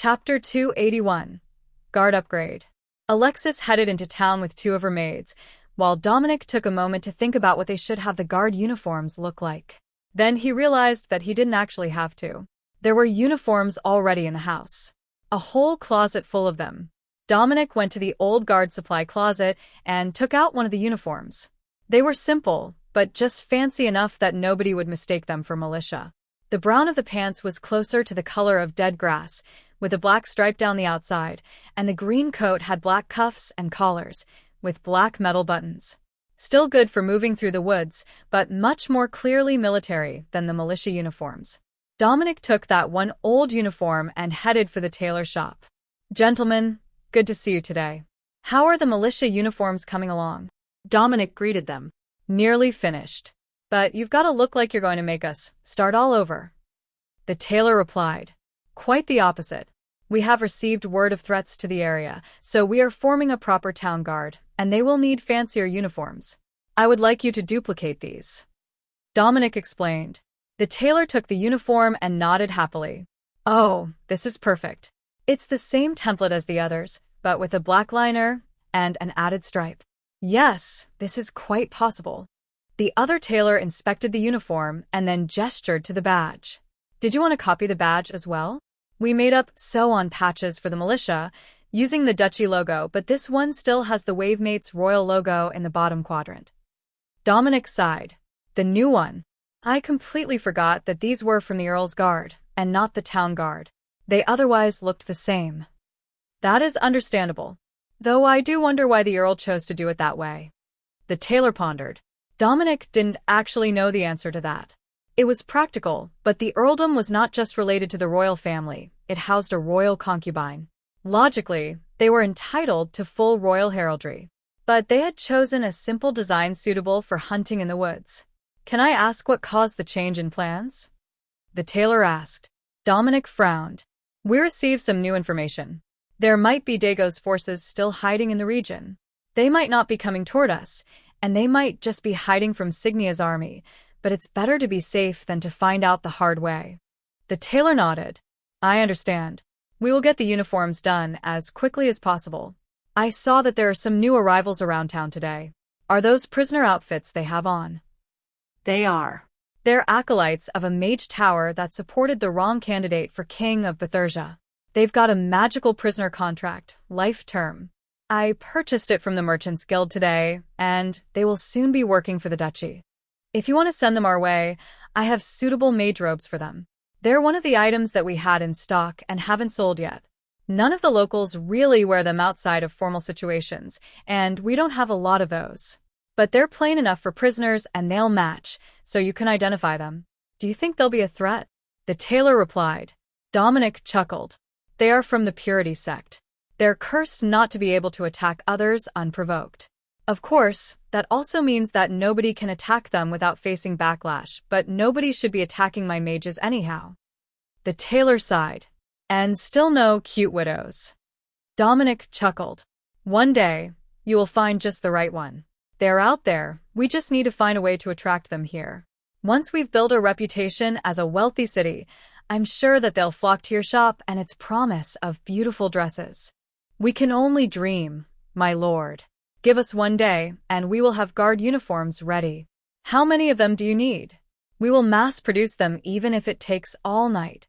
Chapter 281. Guard Upgrade. Alexis headed into town with two of her maids, while Dominic took a moment to think about what they should have the guard uniforms look like. Then he realized that he didn't actually have to. There were uniforms already in the house. A whole closet full of them. Dominic went to the old guard supply closet and took out one of the uniforms. They were simple, but just fancy enough that nobody would mistake them for militia. The brown of the pants was closer to the color of dead grass, with a black stripe down the outside, and the green coat had black cuffs and collars, with black metal buttons. Still good for moving through the woods, but much more clearly military than the militia uniforms. Dominic took that one old uniform and headed for the tailor shop. "Gentlemen, good to see you today. How are the militia uniforms coming along?" Dominic greeted them. "Nearly finished. But you've got to look like you're going to make us start all over." The tailor replied. "Quite the opposite. We have received word of threats to the area, so we are forming a proper town guard, and they will need fancier uniforms. I would like you to duplicate these." Dominic explained. The tailor took the uniform and nodded happily. "Oh, this is perfect. It's the same template as the others, but with a black liner and an added stripe." "Yes, this is quite possible." The other tailor inspected the uniform and then gestured to the badge. "Did you want to copy the badge as well? We made up sew-on patches for the militia, using the duchy logo, but this one still has the Wavemates Royal logo in the bottom quadrant." Dominic sighed. "The new one. I completely forgot that these were from the Earl's Guard, and not the Town Guard. They otherwise looked the same." "That is understandable. Though I do wonder why the Earl chose to do it that way." The tailor pondered. Dominic didn't actually know the answer to that. It was practical, but the earldom was not just related to the royal family, it housed a royal concubine. Logically, they were entitled to full royal heraldry. But they had chosen a simple design suitable for hunting in the woods. "Can I ask what caused the change in plans?" the tailor asked. Dominic frowned. "We received some new information. There might be Dago's forces still hiding in the region. They might not be coming toward us, and they might just be hiding from Signia's army, but it's better to be safe than to find out the hard way." The tailor nodded. "I understand. We will get the uniforms done as quickly as possible. I saw that there are some new arrivals around town today. Are those prisoner outfits they have on?" "They are. They're acolytes of a mage tower that supported the wrong candidate for King of Bethersia. They've got a magical prisoner contract, life term. I purchased it from the Merchants Guild today, and they will soon be working for the duchy. If you want to send them our way, I have suitable mage robes for them. They're one of the items that we had in stock and haven't sold yet. None of the locals really wear them outside of formal situations, and we don't have a lot of those. But they're plain enough for prisoners and they'll match, so you can identify them. Do you think they'll be a threat?" The tailor replied. Dominic chuckled. "They are from the Purity sect. They're cursed not to be able to attack others unprovoked. Of course, that also means that nobody can attack them without facing backlash, but nobody should be attacking my mages anyhow." The tailor sighed. "And still no cute widows." Dominic chuckled. "One day, you will find just the right one. They're out there, we just need to find a way to attract them here. Once we've built a reputation as a wealthy city, I'm sure that they'll flock to your shop and its promise of beautiful dresses. We can only dream, my lord. Give us one day, and we will have guard uniforms ready. How many of them do you need? We will mass-produce them even if it takes all night."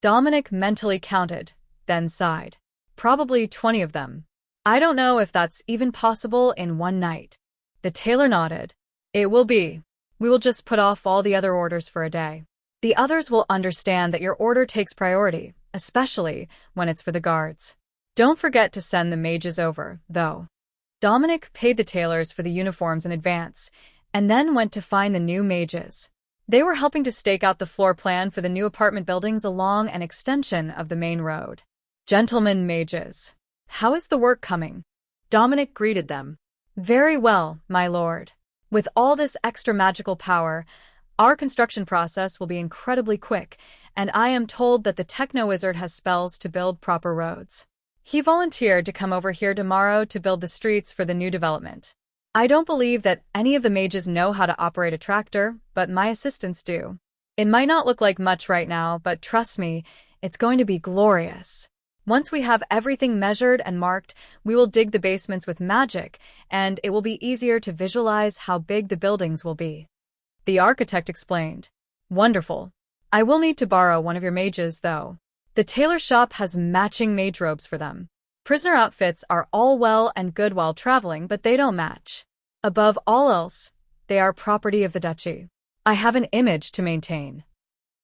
Dominic mentally counted, then sighed. "Probably 20 of them. I don't know if that's even possible in one night." The tailor nodded. "It will be. We will just put off all the other orders for a day. The others will understand that your order takes priority, especially when it's for the guards. Don't forget to send the mages over, though." Dominic paid the tailors for the uniforms in advance, and then went to find the new mages. They were helping to stake out the floor plan for the new apartment buildings along an extension of the main road. "Gentlemen mages, how is the work coming?" Dominic greeted them. "Very well, my lord. With all this extra magical power, our construction process will be incredibly quick, and I am told that the techno-wizard has spells to build proper roads. He volunteered to come over here tomorrow to build the streets for the new development. I don't believe that any of the mages know how to operate a tractor, but my assistants do. It might not look like much right now, but trust me, It's going to be glorious. Once we have everything measured and marked, we will dig the basements with magic, and it will be easier to visualize how big the buildings will be. The architect explained. Wonderful. I will need to borrow one of your mages, though. The tailor shop has matching mage robes for them. Prisoner outfits are all well and good while traveling, but they don't match. Above all else, they are property of the duchy. I have an image to maintain.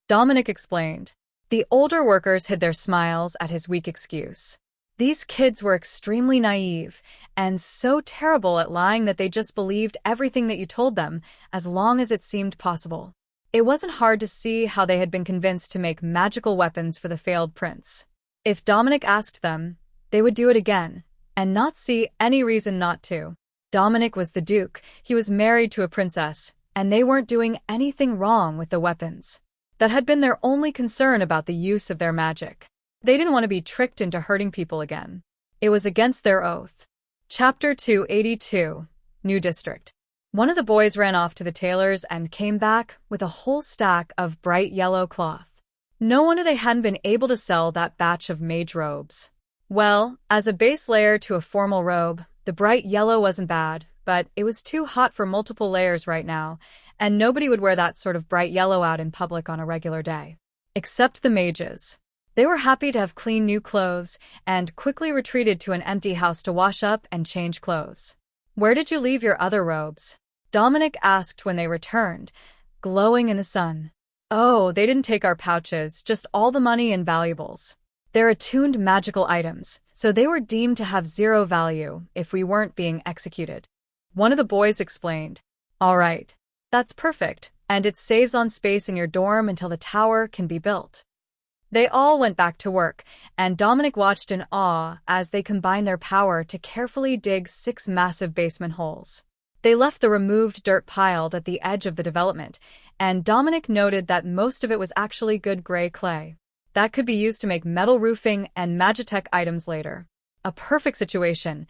Dominic explained. The older workers hid their smiles at his weak excuse. These kids were extremely naive and so terrible at lying that they just believed everything that you told them, as long as it seemed possible. It wasn't hard to see how they had been convinced to make magical weapons for the failed prince. If Dominic asked them, they would do it again, and not see any reason not to. Dominic was the duke, he was married to a princess, and they weren't doing anything wrong with the weapons. That had been their only concern about the use of their magic. They didn't want to be tricked into hurting people again. It was against their oath. Chapter 282, New District. One of the boys ran off to the tailor's and came back with a whole stack of bright yellow cloth. No wonder they hadn't been able to sell that batch of mage robes. Well, as a base layer to a formal robe, the bright yellow wasn't bad, but it was too hot for multiple layers right now, and nobody would wear that sort of bright yellow out in public on a regular day. Except the mages. They were happy to have clean new clothes, and quickly retreated to an empty house to wash up and change clothes. Where did you leave your other robes? Dominic asked when they returned, glowing in the sun. Oh, they didn't take our pouches, just all the money and valuables. They're attuned magical items, so they were deemed to have zero value if we weren't being executed. One of the boys explained. All right. That's perfect, and it saves on space in your dorm until the tower can be built. They all went back to work, and Dominic watched in awe as they combined their power to carefully dig 6 massive basement holes. They left the removed dirt piled at the edge of the development, and Dominic noted that most of it was actually good gray clay. That could be used to make metal roofing and Magitech items later. A perfect situation,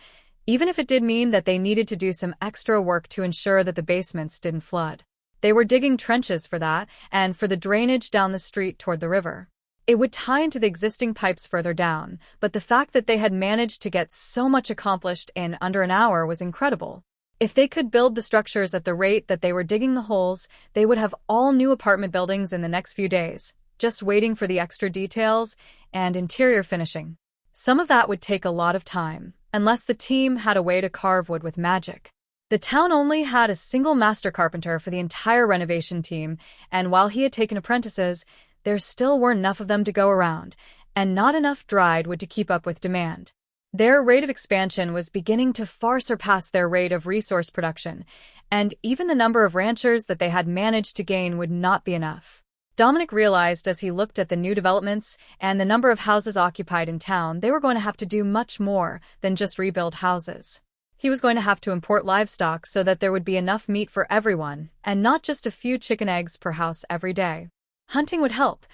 even if it did mean that they needed to do some extra work to ensure that the basements didn't flood. They were digging trenches for that, and for the drainage down the street toward the river. It would tie into the existing pipes further down, but the fact that they had managed to get so much accomplished in under an hour was incredible. If they could build the structures at the rate that they were digging the holes, they would have all new apartment buildings in the next few days, just waiting for the extra details and interior finishing. Some of that would take a lot of time, unless the team had a way to carve wood with magic. The town only had a single master carpenter for the entire renovation team, and while he had taken apprentices, there still weren't enough of them to go around, and not enough dried wood to keep up with demand. Their rate of expansion was beginning to far surpass their rate of resource production, and even the number of ranchers that they had managed to gain would not be enough. Dominic realized as he looked at the new developments and the number of houses occupied in town, they were going to have to do much more than just rebuild houses. He was going to have to import livestock so that there would be enough meat for everyone, and not just a few chicken eggs per house every day. Hunting would help,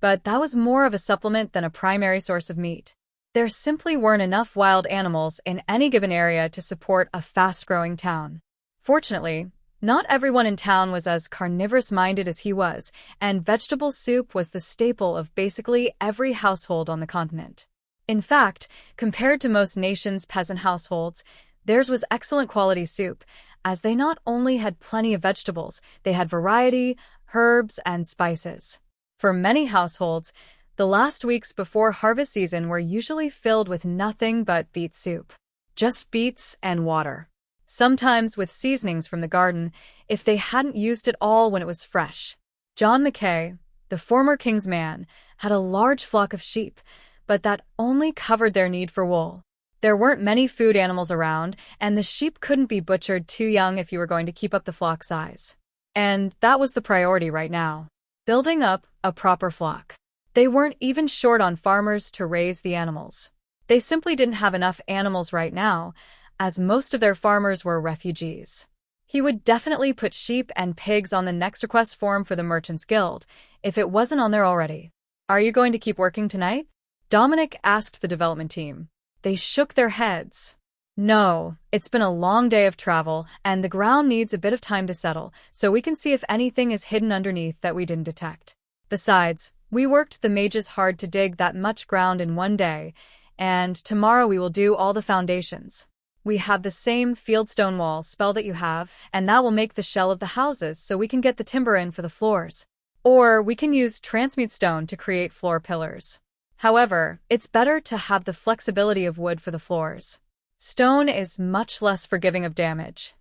but that was more of a supplement than a primary source of meat. There simply weren't enough wild animals in any given area to support a fast-growing town. Fortunately, not everyone in town was as carnivorous-minded as he was, and vegetable soup was the staple of basically every household on the continent. In fact, compared to most nations' peasant households, theirs was excellent quality soup, as they not only had plenty of vegetables, they had variety, herbs, and spices. For many households, the last weeks before harvest season were usually filled with nothing but beet soup. Just beets and water. Sometimes with seasonings from the garden, if they hadn't used it all when it was fresh. John Mackay, the former king's man, had a large flock of sheep, but that only covered their need for wool. There weren't many food animals around, and the sheep couldn't be butchered too young if you were going to keep up the flock size. And that was the priority right now. Building up a proper flock. They weren't even short on farmers to raise the animals. They simply didn't have enough animals right now, as most of their farmers were refugees. He would definitely put sheep and pigs on the next request form for the Merchants Guild, if it wasn't on there already. Are you going to keep working tonight? Dominic asked the development team. They shook their heads. No, it's been a long day of travel, and the ground needs a bit of time to settle, so we can see if anything is hidden underneath that we didn't detect. Besides, we worked the mages hard to dig that much ground in one day, and tomorrow we will do all the foundations. We have the same fieldstone wall spell that you have, and that will make the shell of the houses so we can get the timber in for the floors. Or we can use transmute stone to create floor pillars. However, it's better to have the flexibility of wood for the floors. Stone is much less forgiving of damage.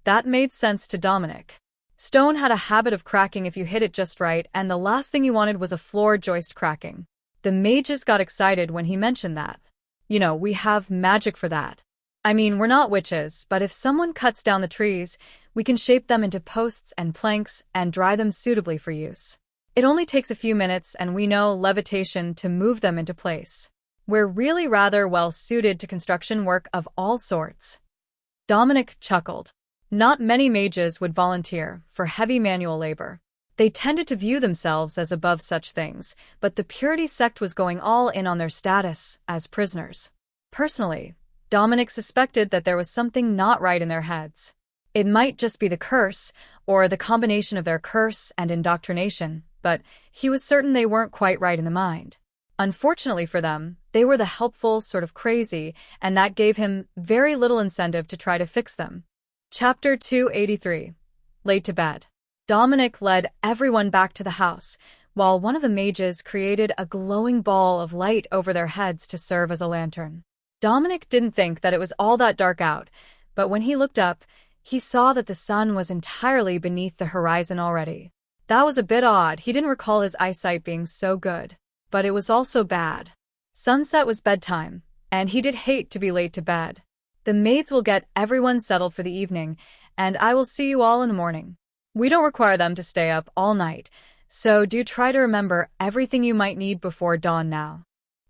That made sense to Dominic. Stone had a habit of cracking if you hit it just right, and the last thing you wanted was a floor joist cracking. The mages got excited when he mentioned that. You know, we have magic for that. I mean, we're not witches, but if someone cuts down the trees, we can shape them into posts and planks and dry them suitably for use. It only takes a few minutes and we know levitation to move them into place. We're really rather well suited to construction work of all sorts. Dominic chuckled. Not many mages would volunteer for heavy manual labor. They tended to view themselves as above such things, but the Purity sect was going all in on their status as prisoners. Personally, Dominic suspected that there was something not right in their heads. It might just be the curse, or the combination of their curse and indoctrination, but he was certain they weren't quite right in the mind. Unfortunately for them, they were the helpful sort of crazy, and that gave him very little incentive to try to fix them. Chapter 283. Late to bed. Dominic led everyone back to the house, while one of the mages created a glowing ball of light over their heads to serve as a lantern. Dominic didn't think that it was all that dark out, but when he looked up, he saw that the sun was entirely beneath the horizon already. That was a bit odd. He didn't recall his eyesight being so good, but it was also bad. Sunset was bedtime, and he did hate to be late to bed. The maids will get everyone settled for the evening, and I will see you all in the morning. We don't require them to stay up all night, so do try to remember everything you might need before dawn now.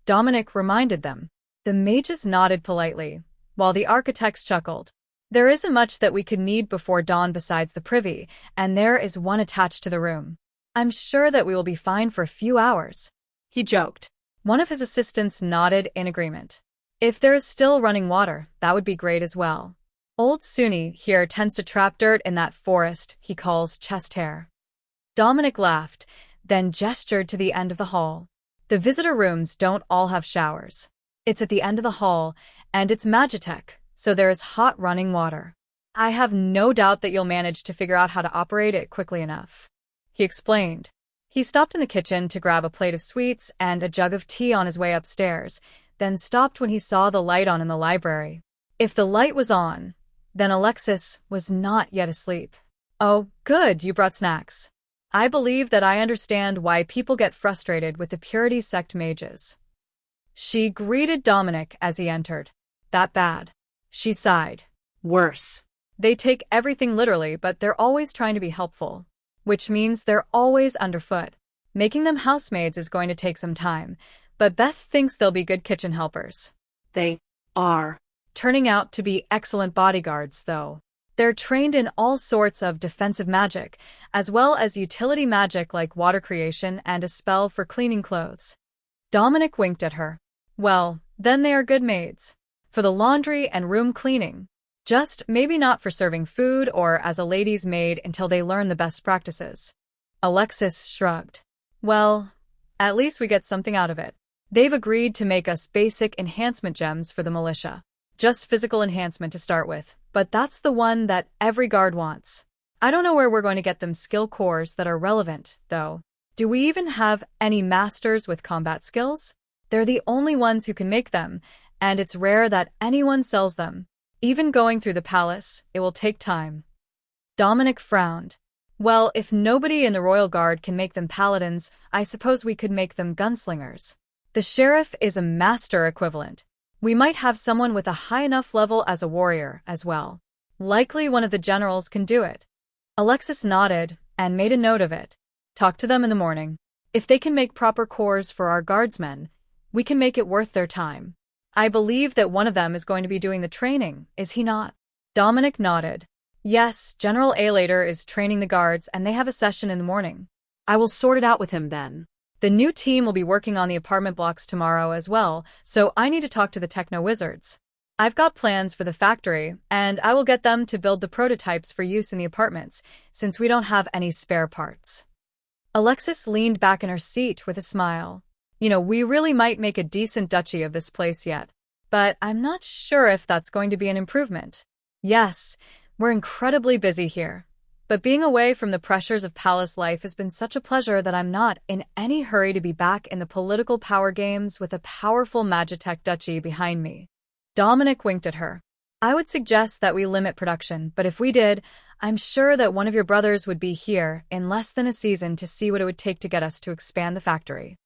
Dominic reminded them. The mages nodded politely, while the architects chuckled. There isn't much that we could need before dawn besides the privy, and there is one attached to the room. I'm sure that we will be fine for a few hours. He joked. One of his assistants nodded in agreement. If there is still running water, that would be great as well. Old Sunni here tends to trap dirt in that forest he calls chest hair. Dominic laughed, then gestured to the end of the hall. The visitor rooms don't all have showers. It's at the end of the hall, and it's Magitech, so there is hot running water. I have no doubt that you'll manage to figure out how to operate it quickly enough. He explained. He stopped in the kitchen to grab a plate of sweets and a jug of tea on his way upstairs, then stopped when he saw the light on in the library. If the light was on, then Alexis was not yet asleep. Oh, good, you brought snacks. I believe that I understand why people get frustrated with the Purity sect mages. She greeted Dominic as he entered. That bad. She sighed. Worse. They take everything literally, but they're always trying to be helpful, which means they're always underfoot. Making them housemaids is going to take some time, but Beth thinks they'll be good kitchen helpers. They are. Turning out to be excellent bodyguards, though. They're trained in all sorts of defensive magic, as well as utility magic like water creation and a spell for cleaning clothes. Dominic winked at her. Well, then they are good maids. For the laundry and room cleaning. Just maybe not for serving food or as a lady's maid until they learn the best practices. Alexis shrugged. Well, at least we get something out of it. They've agreed to make us basic enhancement gems for the militia. Just physical enhancement to start with, but that's the one that every guard wants. I don't know where we're going to get them skill cores that are relevant, though. Do we even have any masters with combat skills? They're the only ones who can make them, and it's rare that anyone sells them. Even going through the palace, it will take time. Dominic frowned. Well, if nobody in the Royal Guard can make them paladins, I suppose we could make them gunslingers. The sheriff is a master equivalent. We might have someone with a high enough level as a warrior as well. Likely one of the generals can do it. Alexis nodded and made a note of it. Talk to them in the morning. If they can make proper cores for our guardsmen, we can make it worth their time. I believe that one of them is going to be doing the training, is he not? Dominic nodded. Yes, General Alater is training the guards and they have a session in the morning. I will sort it out with him then. The new team will be working on the apartment blocks tomorrow as well, so I need to talk to the techno-wizards. I've got plans for the factory, and I will get them to build the prototypes for use in the apartments, since we don't have any spare parts. Alexis leaned back in her seat with a smile. We really might make a decent duchy of this place yet, but I'm not sure if that's going to be an improvement. Yes, we're incredibly busy here, but being away from the pressures of palace life has been such a pleasure that I'm not in any hurry to be back in the political power games with a powerful Magitech duchy behind me. Dominic winked at her. I would suggest that we limit production, but if we did, I'm sure that one of your brothers would be here in less than a season to see what it would take to get us to expand the factory.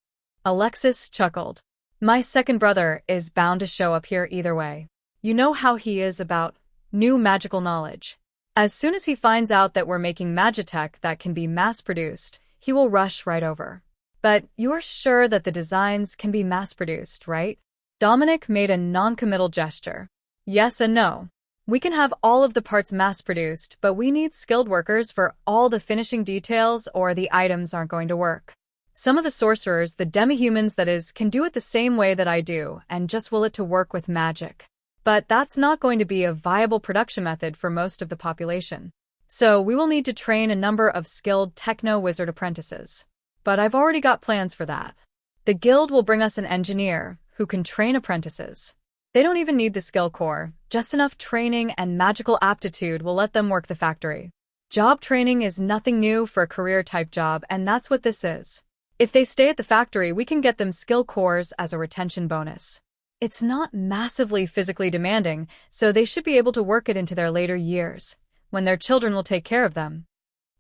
Alexis chuckled. My second brother is bound to show up here either way. You know how he is about new magical knowledge. As soon as he finds out that we're making Magitech that can be mass-produced, he will rush right over. But you're sure that the designs can be mass-produced, right? Dominic made a non-committal gesture. Yes and no. We can have all of the parts mass-produced, but we need skilled workers for all the finishing details or the items aren't going to work. Some of the sorcerers, the demi-humans that is, can do it the same way that I do and just will it to work with magic. But that's not going to be a viable production method for most of the population. So we will need to train a number of skilled techno-wizard apprentices. But I've already got plans for that. The guild will bring us an engineer who can train apprentices. They don't even need the skill core, just enough training and magical aptitude will let them work the factory. Job training is nothing new for a career-type job, and that's what this is. If they stay at the factory, we can get them skill cores as a retention bonus. It's not massively physically demanding, so they should be able to work it into their later years, when their children will take care of them.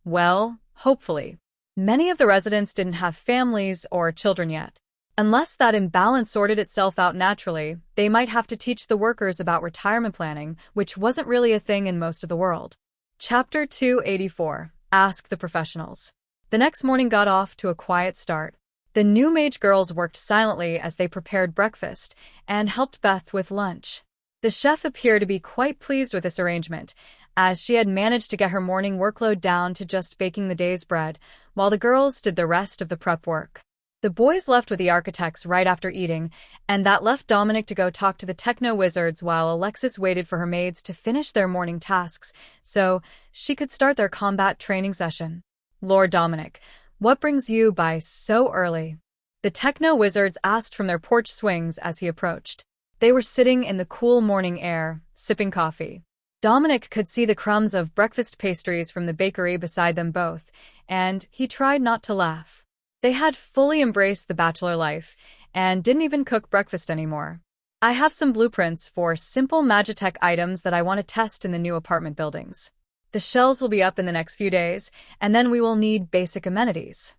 Well, hopefully. Many of the residents didn't have families or children yet. Unless that imbalance sorted itself out naturally, they might have to teach the workers about retirement planning, which wasn't really a thing in most of the world. Chapter 284. Ask the Professionals. The next morning got off to a quiet start. The new mage girls worked silently as they prepared breakfast and helped Beth with lunch. The chef appeared to be quite pleased with this arrangement, as she had managed to get her morning workload down to just baking the day's bread, while the girls did the rest of the prep work. The boys left with the architects right after eating, and that left Dominic to go talk to the techno-wizards while Alexis waited for her maids to finish their morning tasks so she could start their combat training session. Lord Dominic, what brings you by so early? The techno-wizards asked from their porch swings as he approached. They were sitting in the cool morning air, sipping coffee. Dominic could see the crumbs of breakfast pastries from the bakery beside them both, and he tried not to laugh. They had fully embraced the bachelor life and didn't even cook breakfast anymore. I have some blueprints for simple Magitech items that I want to test in the new apartment buildings. The shelves will be up in the next few days, and then we will need basic amenities.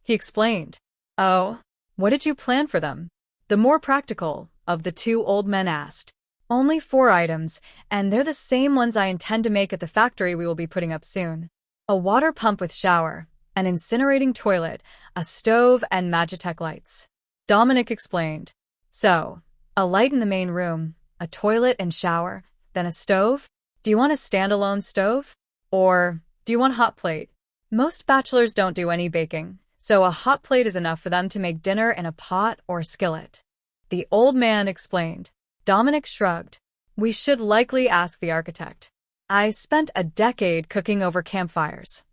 He explained. Oh, what did you plan for them? The more practical of the two old men asked. Only 4 items, and they're the same ones I intend to make at the factory we will be putting up soon. A water pump with shower, an incinerating toilet, a stove, and Magitech lights. Dominic explained. So, a light in the main room, a toilet and shower, then a stove? Do you want a standalone stove? Or do you want a hot plate? Most bachelors don't do any baking, so a hot plate is enough for them to make dinner in a pot or skillet. The old man explained. Dominic shrugged. We should likely ask the architect. I spent a decade cooking over campfires.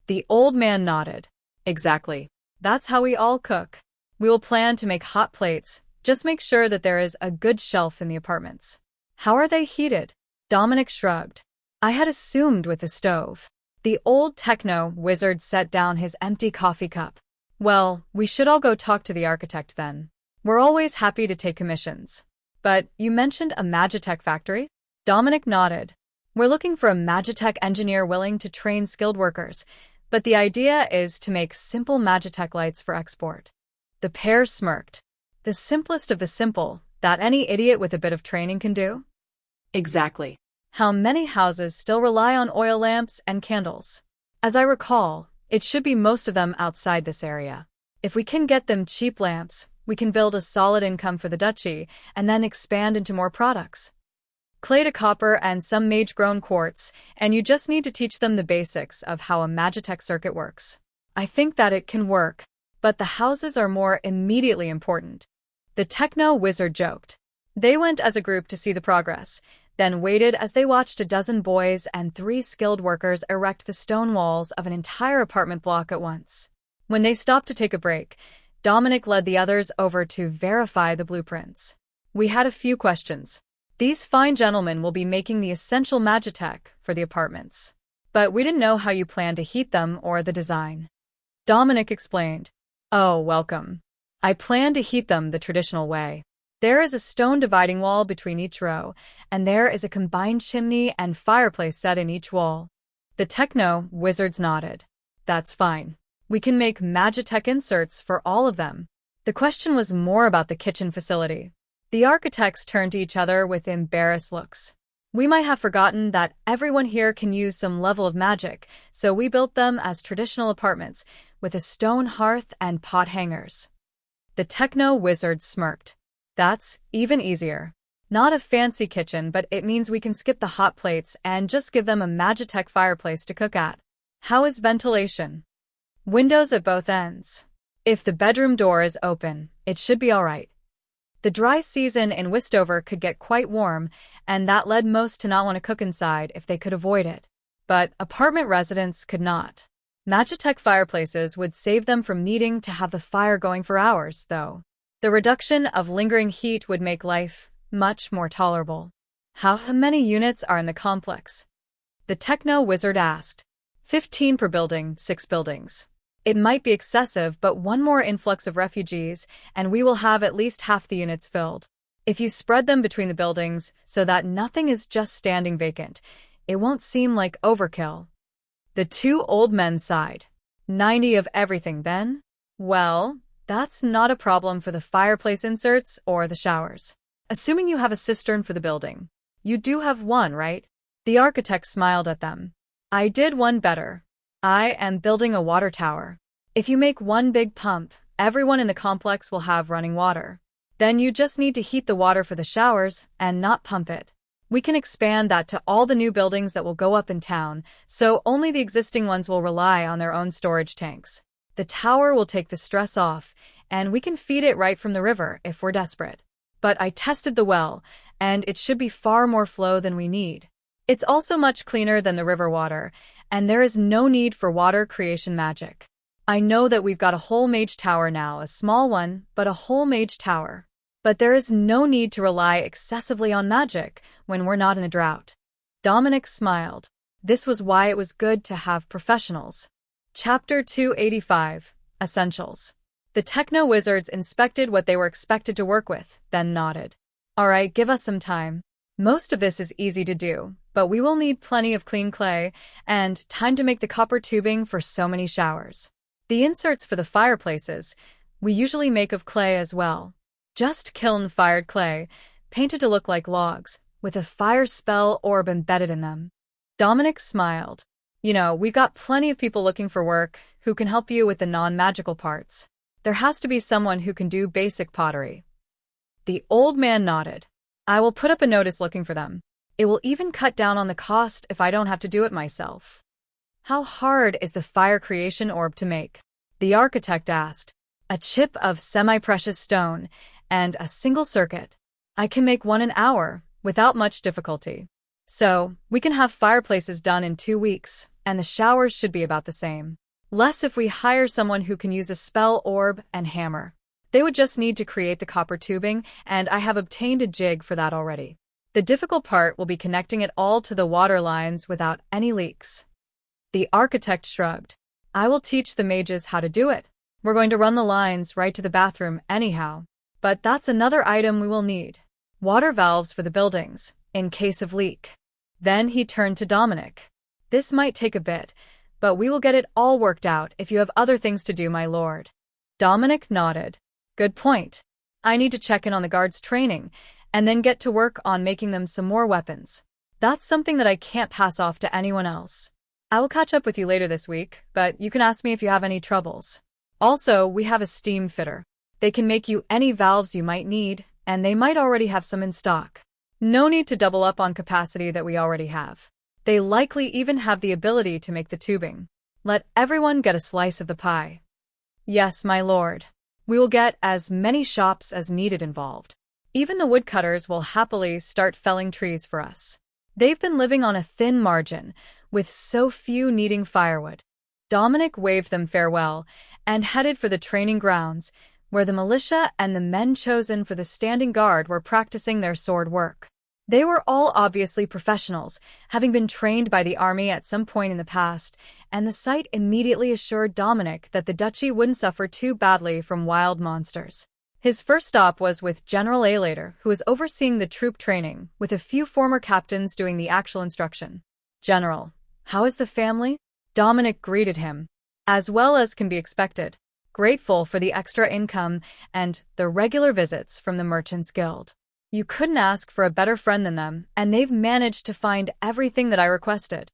The old man nodded. Exactly. That's how we all cook. We will plan to make hot plates. Just make sure that there is a good shelf in the apartments. How are they heated? Dominic shrugged. I had assumed with the stove. The old techno-wizard set down his empty coffee cup. Well, we should all go talk to the architect then. We're always happy to take commissions. But you mentioned a Magitech factory? Dominic nodded. We're looking for a Magitech engineer willing to train skilled workers, but the idea is to make simple Magitech lights for export. The pair smirked. The simplest of the simple, that any idiot with a bit of training can do? Exactly. How many houses still rely on oil lamps and candles? As I recall, it should be most of them outside this area. If we can get them cheap lamps, we can build a solid income for the duchy and then expand into more products. Clay to copper and some mage-grown quartz, and you just need to teach them the basics of how a Magitech circuit works. I think that it can work, but the houses are more immediately important. The techno-wizard joked. They went as a group to see the progress, then waited as they watched a dozen boys and 3 skilled workers erect the stone walls of an entire apartment block at once. When they stopped to take a break, Dominic led the others over to verify the blueprints. We had a few questions. These fine gentlemen will be making the essential Magitech for the apartments. But we didn't know how you plan to heat them or the design. Dominic explained. Oh, welcome. I plan to heat them the traditional way. There is a stone dividing wall between each row, and there is a combined chimney and fireplace set in each wall. The techno wizards nodded. That's fine. We can make Magitech inserts for all of them. The question was more about the kitchen facility. The architects turned to each other with embarrassed looks. We might have forgotten that everyone here can use some level of magic, so we built them as traditional apartments with a stone hearth and pot hangers. The techno wizard smirked. That's even easier. Not a fancy kitchen, but it means we can skip the hot plates and just give them a Magitech fireplace to cook at. How is ventilation? Windows at both ends. If the bedroom door is open, it should be all right. The dry season in Westover could get quite warm, and that led most to not want to cook inside if they could avoid it. But apartment residents could not. Magitech fireplaces would save them from needing to have the fire going for hours, though. The reduction of lingering heat would make life much more tolerable. How many units are in the complex? The techno wizard asked. 15 per building, 6 buildings. It might be excessive, but one more influx of refugees, and we will have at least half the units filled. If you spread them between the buildings so that nothing is just standing vacant, it won't seem like overkill. The two old men sighed. 90 of everything, then? Well, that's not a problem for the fireplace inserts or the showers. Assuming you have a cistern for the building. You do have one, right? The architect smiled at them. I did one better. I am building a water tower. If you make one big pump, everyone in the complex will have running water. Then you just need to heat the water for the showers and not pump it. We can expand that to all the new buildings that will go up in town, so only the existing ones will rely on their own storage tanks. The tower will take the stress off, and we can feed it right from the river if we're desperate. But I tested the well, and it should be far more flow than we need. It's also much cleaner than the river water, and there is no need for water creation magic. I know that we've got a whole mage tower now, a small one, but a whole mage tower. But there is no need to rely excessively on magic when we're not in a drought. Dominic smiled. This was why it was good to have professionals. Chapter 285, Essentials. The techno wizards inspected what they were expected to work with, then nodded. All right, give us some time. Most of this is easy to do, but we will need plenty of clean clay and time to make the copper tubing for so many showers. The inserts for the fireplaces, we usually make of clay as well. Just kiln-fired clay, painted to look like logs, with a fire spell orb embedded in them. Dominic smiled. You know, we've got plenty of people looking for work who can help you with the non-magical parts. There has to be someone who can do basic pottery. The old man nodded. I will put up a notice looking for them. It will even cut down on the cost if I don't have to do it myself. How hard is the fire creation orb to make? The architect asked. A chip of semi-precious stone and a single circuit. I can make one an hour without much difficulty. So, we can have fireplaces done in 2 weeks, and the showers should be about the same. Less if we hire someone who can use a spell orb and hammer. They would just need to create the copper tubing, and I have obtained a jig for that already. The difficult part will be connecting it all to the water lines without any leaks. The architect shrugged. I will teach the mages how to do it. We're going to run the lines right to the bathroom anyhow. But that's another item we will need. Water valves for the buildings, in case of leak. Then he turned to Dominic. This might take a bit, but we will get it all worked out if you have other things to do, my lord. Dominic nodded. Good point. I need to check in on the guards' training, and then get to work on making them some more weapons. That's something that I can't pass off to anyone else. I will catch up with you later this week, but you can ask me if you have any troubles. Also, we have a steam fitter. They can make you any valves you might need, and they might already have some in stock. No need to double up on capacity that we already have. They likely even have the ability to make the tubing. Let everyone get a slice of the pie. Yes, my lord. We will get as many shops as needed involved. Even the woodcutters will happily start felling trees for us. They've been living on a thin margin, with so few needing firewood. Dominic waved them farewell, and headed for the training grounds, where the militia and the men chosen for the standing guard were practicing their sword work. They were all obviously professionals, having been trained by the army at some point in the past, and the sight immediately assured Dominic that the duchy wouldn't suffer too badly from wild monsters. His first stop was with General Heir, who was overseeing the troop training, with a few former captains doing the actual instruction. "General, how is the family?" Dominic greeted him. "As well as can be expected. Grateful for the extra income and the regular visits from the Merchants Guild. You couldn't ask for a better friend than them, and they've managed to find everything that I requested,"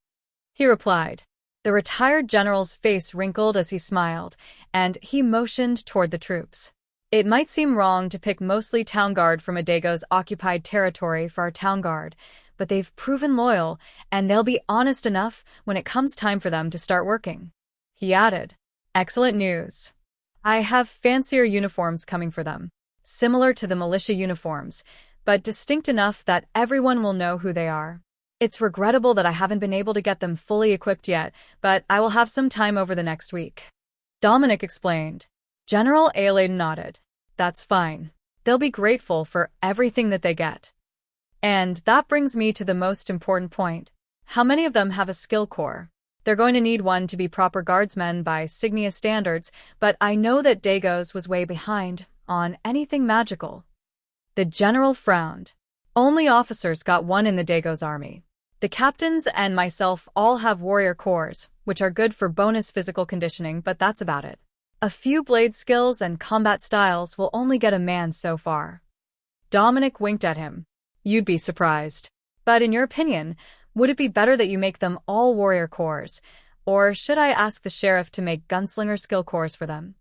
he replied. The retired general's face wrinkled as he smiled, and he motioned toward the troops. "It might seem wrong to pick mostly town guard from Adago's occupied territory for our town guard, but they've proven loyal, and they'll be honest enough when it comes time for them to start working," he added. "Excellent news. I have fancier uniforms coming for them, similar to the militia uniforms, but distinct enough that everyone will know who they are. It's regrettable that I haven't been able to get them fully equipped yet, but I will have some time over the next week," Dominic explained. General Heir nodded. "That's fine. They'll be grateful for everything that they get. And that brings me to the most important point. How many of them have a skill core? They're going to need one to be proper guardsmen by Signia standards, but I know that Dago's was way behind on anything magical." The general frowned. "Only officers got one in the Dago's army. The captains and myself all have warrior cores, which are good for bonus physical conditioning, but that's about it. A few blade skills and combat styles will only get a man so far." Dominic winked at him. "You'd be surprised. But in your opinion, would it be better that you make them all warrior cores, or should I ask the sheriff to make gunslinger skill cores for them?"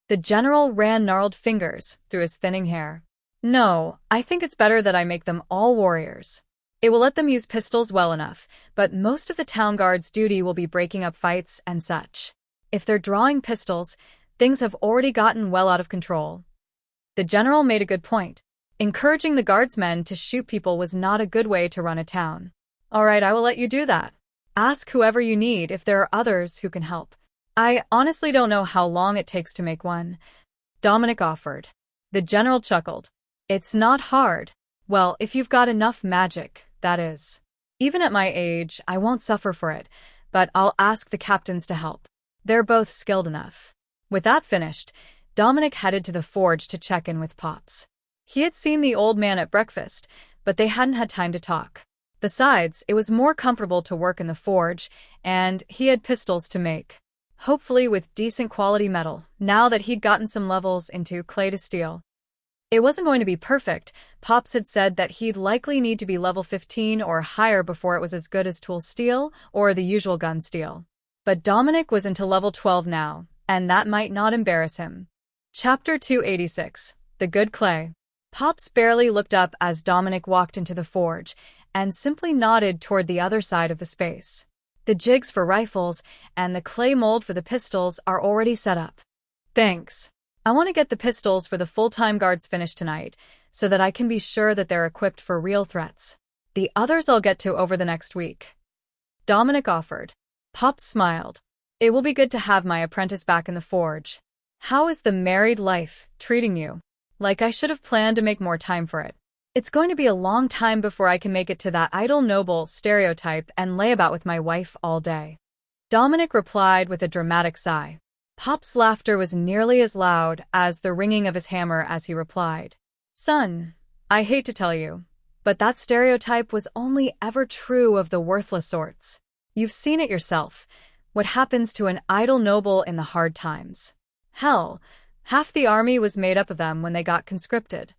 The general ran gnarled fingers through his thinning hair. "No, I think it's better that I make them all warriors. It will let them use pistols well enough, but most of the town guard's duty will be breaking up fights and such. If they're drawing pistols, things have already gotten well out of control." The general made a good point. Encouraging the guardsmen to shoot people was not a good way to run a town. "All right, I will let you do that. Ask whoever you need if there are others who can help. I honestly don't know how long it takes to make one," Dominic offered. The general chuckled. "It's not hard. Well, if you've got enough magic, that is. Even at my age, I won't suffer for it, but I'll ask the captains to help. They're both skilled enough." With that finished, Dominic headed to the forge to check in with Pops. He had seen the old man at breakfast, but they hadn't had time to talk. Besides, it was more comfortable to work in the forge, and he had pistols to make. Hopefully with decent quality metal, now that he'd gotten some levels into clay to steel. It wasn't going to be perfect. Pops had said that he'd likely need to be level 15 or higher before it was as good as tool steel or the usual gun steel. But Dominic was into level 12 now, and that might not embarrass him. Chapter 286. The Good Clay. Pops barely looked up as Dominic walked into the forge, and simply nodded toward the other side of the space. "The jigs for rifles and the clay mold for the pistols are already set up." "Thanks. I want to get the pistols for the full-time guards finished tonight, so that I can be sure that they're equipped for real threats. The others I'll get to over the next week," Dominic offered. Pops smiled. "It will be good to have my apprentice back in the forge. How is the married life treating you? Like I should have planned to make more time for it. It's going to be a long time before I can make it to that idle noble stereotype and lay about with my wife all day." Dominic replied with a dramatic sigh. Pop's laughter was nearly as loud as the ringing of his hammer as he replied. "Son, I hate to tell you, but that stereotype was only ever true of the worthless sorts. You've seen it yourself, what happens to an idle noble in the hard times. Hell, half the army was made up of them when they got conscripted."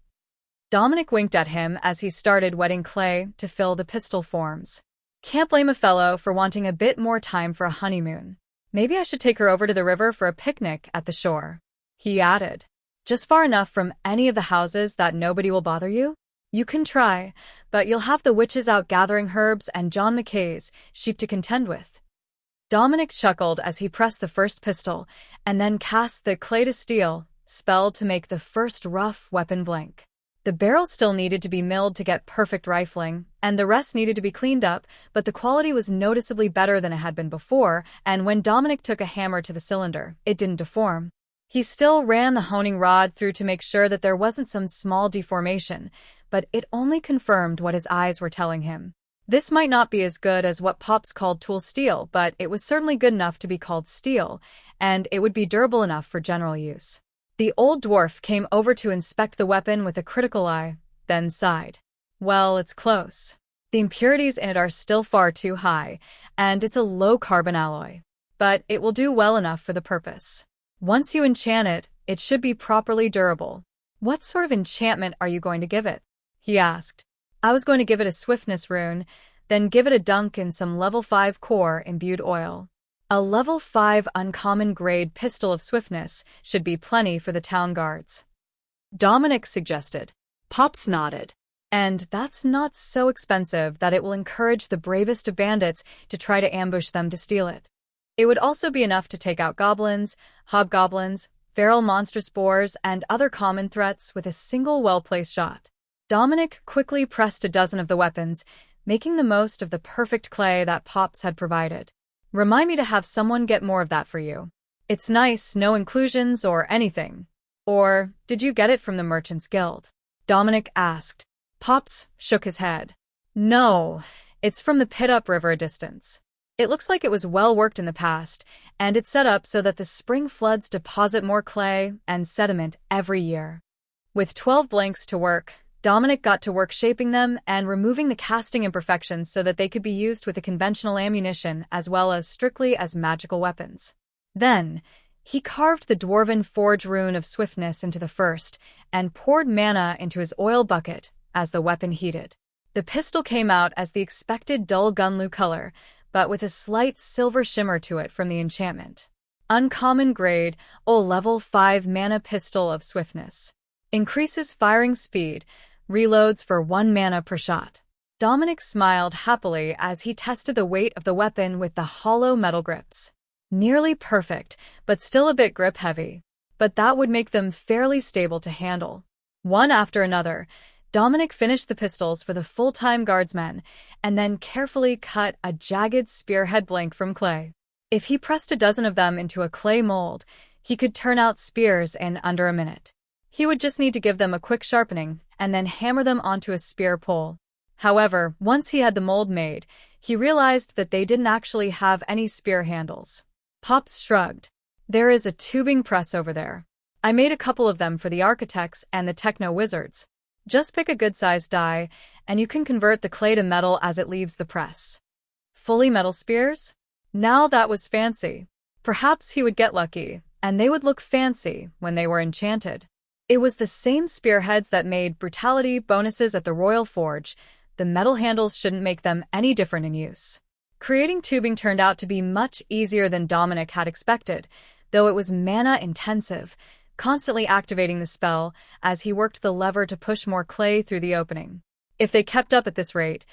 Dominic winked at him as he started wetting clay to fill the pistol forms. "Can't blame a fellow for wanting a bit more time for a honeymoon. Maybe I should take her over to the river for a picnic at the shore," he added. "Just far enough from any of the houses that nobody will bother you? You can try, but you'll have the witches out gathering herbs and John Mackay's sheep to contend with." Dominic chuckled as he pressed the first pistol, and then cast the clay to steel spell to make the first rough weapon blink. The The barrel still needed to be milled to get perfect rifling, and the rest needed to be cleaned up, but the quality was noticeably better than it had been before, and when Dominic took a hammer to the cylinder, it didn't deform. He still ran the honing rod through to make sure that there wasn't some small deformation, but it only confirmed what his eyes were telling him. This might not be as good as what Pops called tool steel, but it was certainly good enough to be called steel, and it would be durable enough for general use. The old dwarf came over to inspect the weapon with a critical eye, then sighed. Well, it's close. The impurities in it are still far too high, and it's a low-carbon alloy. But it will do well enough for the purpose. Once you enchant it, it should be properly durable. What sort of enchantment are you going to give it? He asked. I was going to give it a swiftness rune, then give it a dunk in some level 5 core imbued oil. A level 5 uncommon grade pistol of swiftness should be plenty for the town guards. Dominic suggested. Pops nodded. And that's not so expensive that it will encourage the bravest of bandits to try to ambush them to steal it. It would also be enough to take out goblins, hobgoblins, feral monster spores, and other common threats with a single well-placed shot. Dominic quickly pressed a dozen of the weapons, making the most of the perfect clay that Pops had provided. Remind me to have someone get more of that for you. It's nice, no inclusions or anything. Or, did you get it from the Merchants Guild? Dominic asked. Pops shook his head. No, it's from the pit upriver a distance. It looks like it was well worked in the past, and it's set up so that the spring floods deposit more clay and sediment every year. With 12 blanks to work, Dominic got to work shaping them and removing the casting imperfections so that they could be used with a conventional ammunition as well as strictly as magical weapons. Then, he carved the dwarven forge rune of swiftness into the first and poured mana into his oil bucket as the weapon heated. The pistol came out as the expected dull gunlu color, but with a slight silver shimmer to it from the enchantment. Uncommon grade, level 5 mana pistol of swiftness. Increases firing speed, reloads for 1 mana per shot. Dominic smiled happily as he tested the weight of the weapon with the hollow metal grips. Nearly perfect, but still a bit grip-heavy. But that would make them fairly stable to handle. One after another, Dominic finished the pistols for the full-time guardsmen and then carefully cut a jagged spearhead blank from clay. If he pressed a dozen of them into a clay mold, he could turn out spears in under a minute. He would just need to give them a quick sharpening and then hammer them onto a spear pole. However, once he had the mold made, he realized that they didn't actually have any spear handles. Pops shrugged. There is a tubing press over there. I made a couple of them for the architects and the techno-wizards. Just pick a good-sized die, and you can convert the clay to metal as it leaves the press. Fully metal spears? Now that was fancy. Perhaps he would get lucky, and they would look fancy when they were enchanted. It was the same spearheads that made brutality bonuses at the Royal Forge. The metal handles shouldn't make them any different in use. Creating tubing turned out to be much easier than Dominic had expected, though it was mana-intensive, constantly activating the spell as he worked the lever to push more clay through the opening. If they kept up at this rate,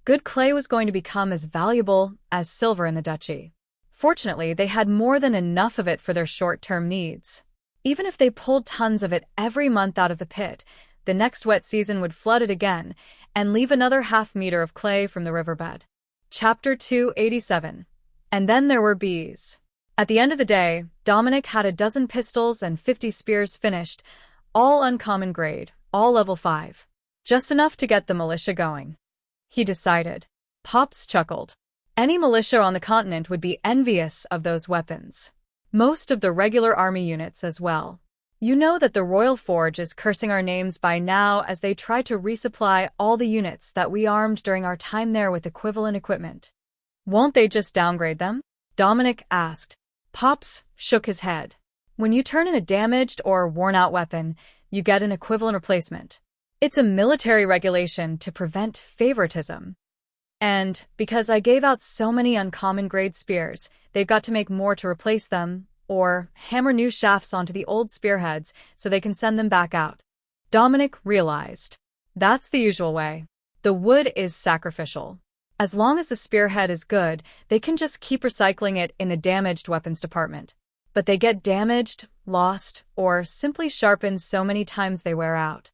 good clay was going to become as valuable as silver in the duchy. Fortunately, they had more than enough of it for their short-term needs. Even if they pulled tons of it every month out of the pit, the next wet season would flood it again and leave another half-meter of clay from the riverbed. Chapter 287. And then there were bees. At the end of the day, Dominic had a dozen pistols and 50 spears finished, all uncommon grade, all level 5. Just enough to get the militia going. He decided. Pops chuckled. Any militia on the continent would be envious of those weapons. Most of the regular army units as well. You know that the Royal Forge is cursing our names by now as they try to resupply all the units that we armed during our time there with equivalent equipment. Won't they just downgrade them? Dominic asked. Pops shook his head. When you turn in a damaged or worn-out weapon, you get an equivalent replacement. It's a military regulation to prevent favoritism. And, because I gave out so many uncommon grade spears, they've got to make more to replace them, or hammer new shafts onto the old spearheads so they can send them back out. Dominic realized. That's the usual way. The wood is sacrificial. As long as the spearhead is good, they can just keep recycling it in the damaged weapons department. But they get damaged, lost, or simply sharpened so many times they wear out.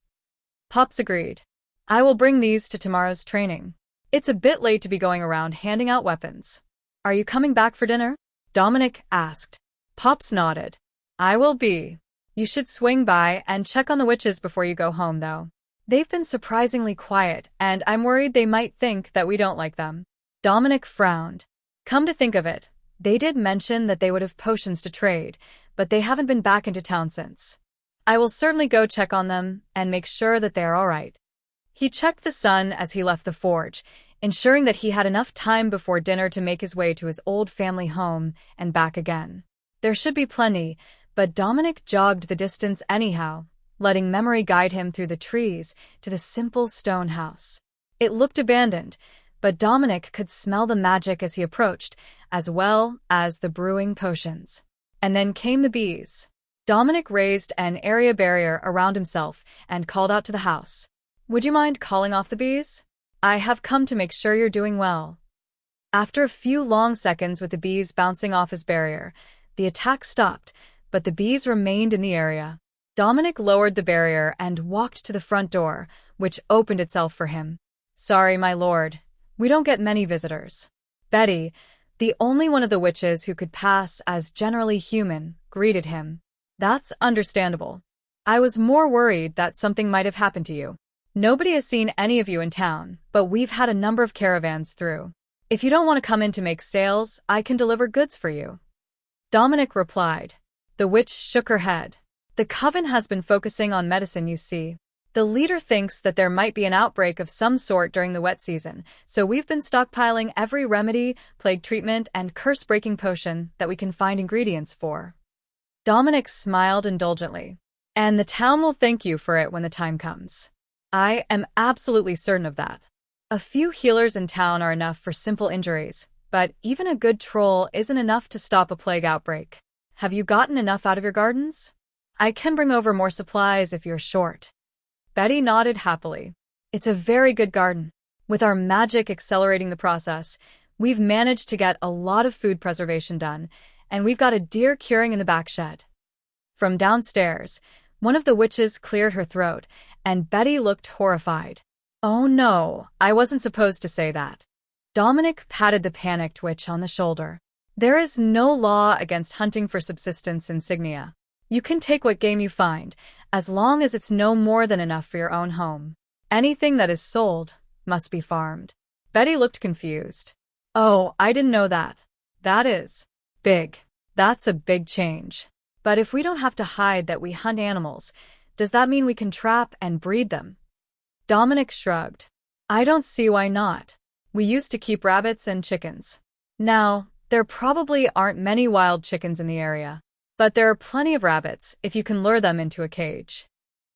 Pops agreed. I will bring these to tomorrow's training. It's a bit late to be going around handing out weapons. Are you coming back for dinner? Dominic asked. Pops nodded. I will be. You should swing by and check on the witches before you go home, though. They've been surprisingly quiet, and I'm worried they might think that we don't like them. Dominic frowned. Come to think of it, they did mention that they would have potions to trade, but they haven't been back into town since. I will certainly go check on them and make sure that they are all right. He checked the sun as he left the forge, ensuring that he had enough time before dinner to make his way to his old family home and back again. There should be plenty, but Dominic jogged the distance anyhow, letting memory guide him through the trees to the simple stone house. It looked abandoned, but Dominic could smell the magic as he approached, as well as the brewing potions. And then came the bees. Dominic raised an area barrier around himself and called out to the house. Would you mind calling off the bees? I have come to make sure you're doing well. After a few long seconds with the bees bouncing off his barrier, the attack stopped, but the bees remained in the area. Dominic lowered the barrier and walked to the front door, which opened itself for him. Sorry, my lord. We don't get many visitors. Betty, the only one of the witches who could pass as generally human, greeted him. That's understandable. I was more worried that something might have happened to you. Nobody has seen any of you in town, but we've had a number of caravans through. If you don't want to come in to make sales, I can deliver goods for you. Dominic replied. The witch shook her head. The coven has been focusing on medicine, you see. The leader thinks that there might be an outbreak of some sort during the wet season, so we've been stockpiling every remedy, plague treatment, and curse-breaking potion that we can find ingredients for. Dominic smiled indulgently. And the town will thank you for it when the time comes. I am absolutely certain of that. A few healers in town are enough for simple injuries, but even a good troll isn't enough to stop a plague outbreak. Have you gotten enough out of your gardens? I can bring over more supplies if you're short. Betty nodded happily. It's a very good garden. With our magic accelerating the process, we've managed to get a lot of food preservation done, and we've got a deer curing in the back shed. From downstairs, one of the witches cleared her throat, and Betty looked horrified. Oh no, I wasn't supposed to say that. Dominic patted the panicked witch on the shoulder. There is no law against hunting for subsistence insignia. You can take what game you find, as long as it's no more than enough for your own home. Anything that is sold must be farmed. Betty looked confused. Oh, I didn't know that. That is big. That's a big change. But if we don't have to hide that we hunt animals, does that mean we can trap and breed them? Dominic shrugged. I don't see why not. We used to keep rabbits and chickens. Now, there probably aren't many wild chickens in the area. But there are plenty of rabbits if you can lure them into a cage.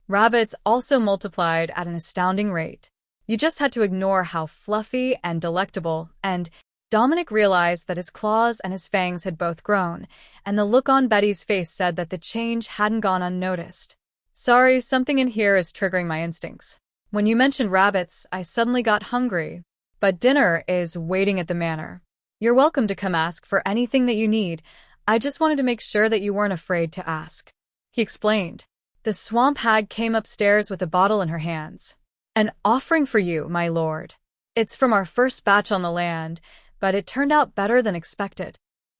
Rabbits also multiplied at an astounding rate. You just had to ignore how fluffy and delectable, and Dominic realized that his claws and his fangs had both grown, and the look on Betty's face said that the change hadn't gone unnoticed. Sorry, something in here is triggering my instincts. When you mentioned rabbits, I suddenly got hungry. But dinner is waiting at the manor. You're welcome to come ask for anything that you need. I just wanted to make sure that you weren't afraid to ask. He explained. The swamp hag came upstairs with a bottle in her hands. An offering for you, my lord. It's from our first batch on the land, but it turned out better than expected.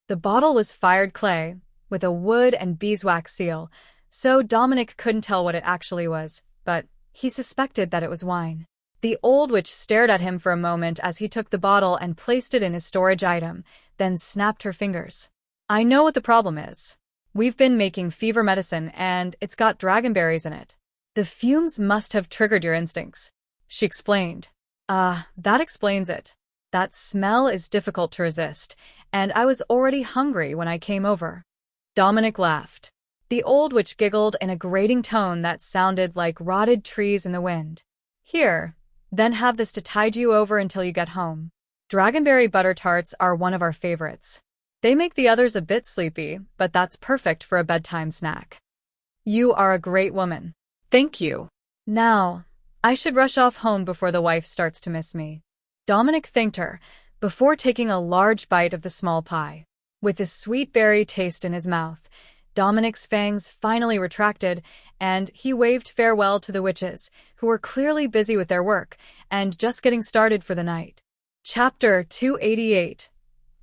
The bottle was fired clay, with a wood and beeswax seal, so Dominic couldn't tell what it actually was, but he suspected that it was wine. The old witch stared at him for a moment as he took the bottle and placed it in his storage item, then snapped her fingers. I know what the problem is. We've been making fever medicine and it's got dragonberries in it. The fumes must have triggered your instincts, she explained. That explains it. That smell is difficult to resist, and I was already hungry when I came over. Dominic laughed. The old witch giggled in a grating tone that sounded like rotted trees in the wind. Here, then have this to tide you over until you get home. Dragonberry butter tarts are one of our favorites. They make the others a bit sleepy, but that's perfect for a bedtime snack. You are a great woman. Thank you. Now, I should rush off home before the wife starts to miss me. Dominic thanked her, before taking a large bite of the small pie. With the sweet berry taste in his mouth, Dominic's fangs finally retracted, and he waved farewell to the witches, who were clearly busy with their work and just getting started for the night. Chapter 288.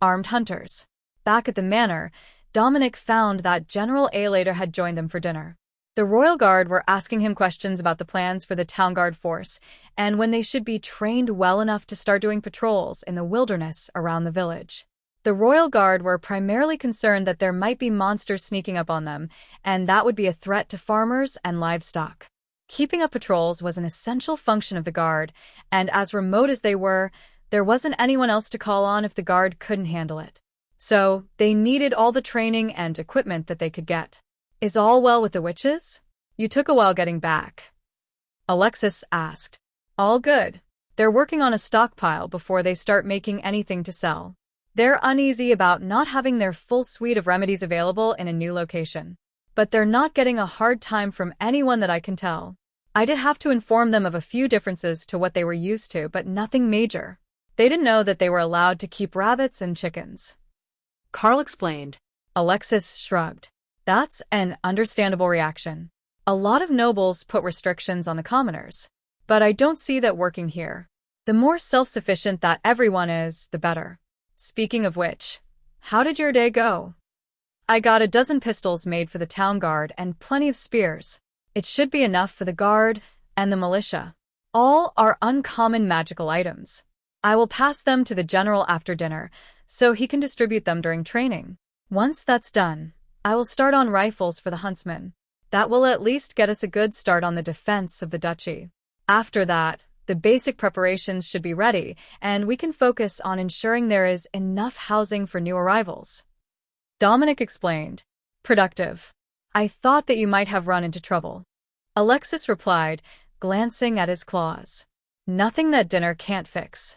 Armed Hunters. Back at the manor, Dominic found that General Alater had joined them for dinner. The Royal Guard were asking him questions about the plans for the Town Guard force, and when they should be trained well enough to start doing patrols in the wilderness around the village. The Royal Guard were primarily concerned that there might be monsters sneaking up on them, and that would be a threat to farmers and livestock. Keeping up patrols was an essential function of the Guard, and as remote as they were, there wasn't anyone else to call on if the Guard couldn't handle it. So, they needed all the training and equipment that they could get. Is all well with the witches? You took a while getting back. Alexis asked. All good. They're working on a stockpile before they start making anything to sell. They're uneasy about not having their full suite of remedies available in a new location. But they're not getting a hard time from anyone that I can tell. I did have to inform them of a few differences to what they were used to, but nothing major. They didn't know that they were allowed to keep rabbits and chickens. Carl explained. Alexis shrugged. That's an understandable reaction. A lot of nobles put restrictions on the commoners. But I don't see that working here. The more self-sufficient that everyone is, the better. Speaking of which, how did your day go? I got a dozen pistols made for the town guard and plenty of spears. It should be enough for the guard and the militia. All are uncommon magical items. I will pass them to the general after dinner, so he can distribute them during training. Once that's done, I will start on rifles for the huntsmen. That will at least get us a good start on the defense of the duchy. After that, the basic preparations should be ready, and we can focus on ensuring there is enough housing for new arrivals. Dominic explained. Productive. I thought that you might have run into trouble. Alexis replied, glancing at his claws. Nothing that dinner can't fix.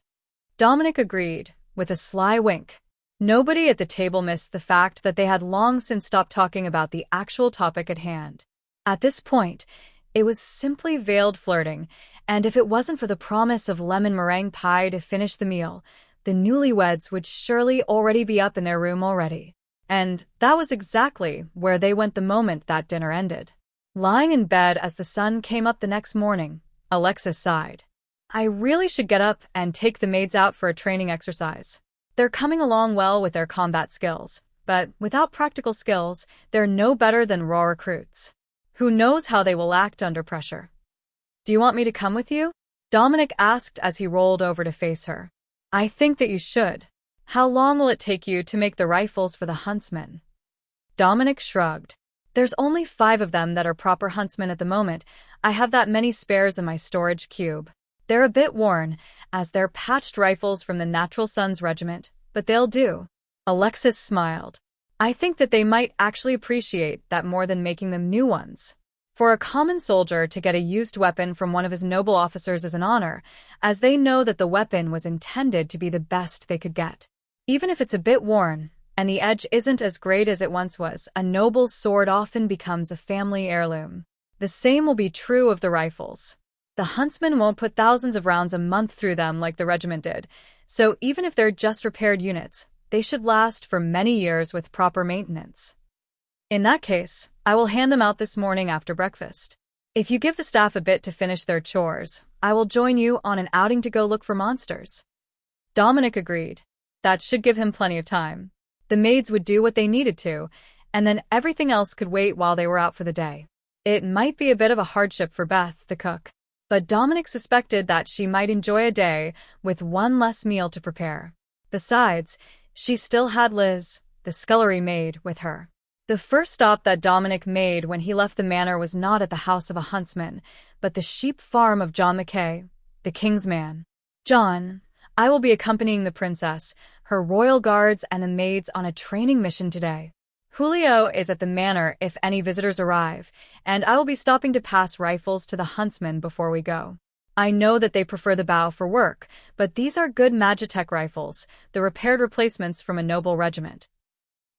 Dominic agreed, with a sly wink. Nobody at the table missed the fact that they had long since stopped talking about the actual topic at hand. At this point, it was simply veiled flirting, and if it wasn't for the promise of lemon meringue pie to finish the meal, the newlyweds would surely already be up in their room already. And that was exactly where they went the moment that dinner ended. Lying in bed as the sun came up the next morning, Alexis sighed. I really should get up and take the maids out for a training exercise. They're coming along well with their combat skills, but without practical skills, they're no better than raw recruits. Who knows how they will act under pressure? Do you want me to come with you? Dominic asked as he rolled over to face her. I think that you should. How long will it take you to make the rifles for the huntsmen? Dominic shrugged. There's only 5 of them that are proper huntsmen at the moment. I have that many spares in my storage cube. They're a bit worn, as they're patched rifles from the Natural Sons Regiment, but they'll do. Alexis smiled. I think that they might actually appreciate that more than making them new ones. For a common soldier to get a used weapon from one of his noble officers is an honor, as they know that the weapon was intended to be the best they could get. Even if it's a bit worn, and the edge isn't as great as it once was, a noble's sword often becomes a family heirloom. The same will be true of the rifles. The huntsmen won't put thousands of rounds a month through them like the regiment did, so even if they're just repaired units, they should last for many years with proper maintenance. In that case, I will hand them out this morning after breakfast. If you give the staff a bit to finish their chores, I will join you on an outing to go look for monsters. Dominic agreed. That should give him plenty of time. The maids would do what they needed to, and then everything else could wait while they were out for the day. It might be a bit of a hardship for Beth, the cook, but Dominic suspected that she might enjoy a day with one less meal to prepare. Besides, she still had Liz, the scullery maid, with her. The first stop that Dominic made when he left the manor was not at the house of a huntsman, but the sheep farm of John Mackay, the king's man. John, I will be accompanying the princess, her royal guards, and the maids on a training mission today. Julio is at the manor if any visitors arrive, and I will be stopping to pass rifles to the huntsmen before we go. I know that they prefer the bow for work, but these are good Magitech rifles, the repaired replacements from a noble regiment.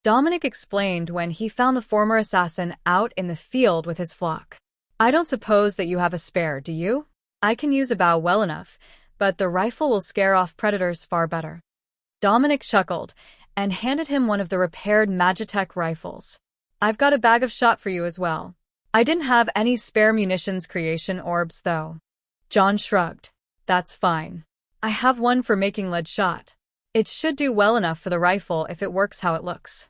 Dominic explained when he found the former assassin out in the field with his flock. I don't suppose that you have a spare, do you? I can use a bow well enough, but the rifle will scare off predators far better. Dominic chuckled and handed him one of the repaired Magitech rifles. I've got a bag of shot for you as well. I didn't have any spare munitions creation orbs, though. John shrugged. That's fine. I have one for making lead shot. It should do well enough for the rifle if it works how it looks.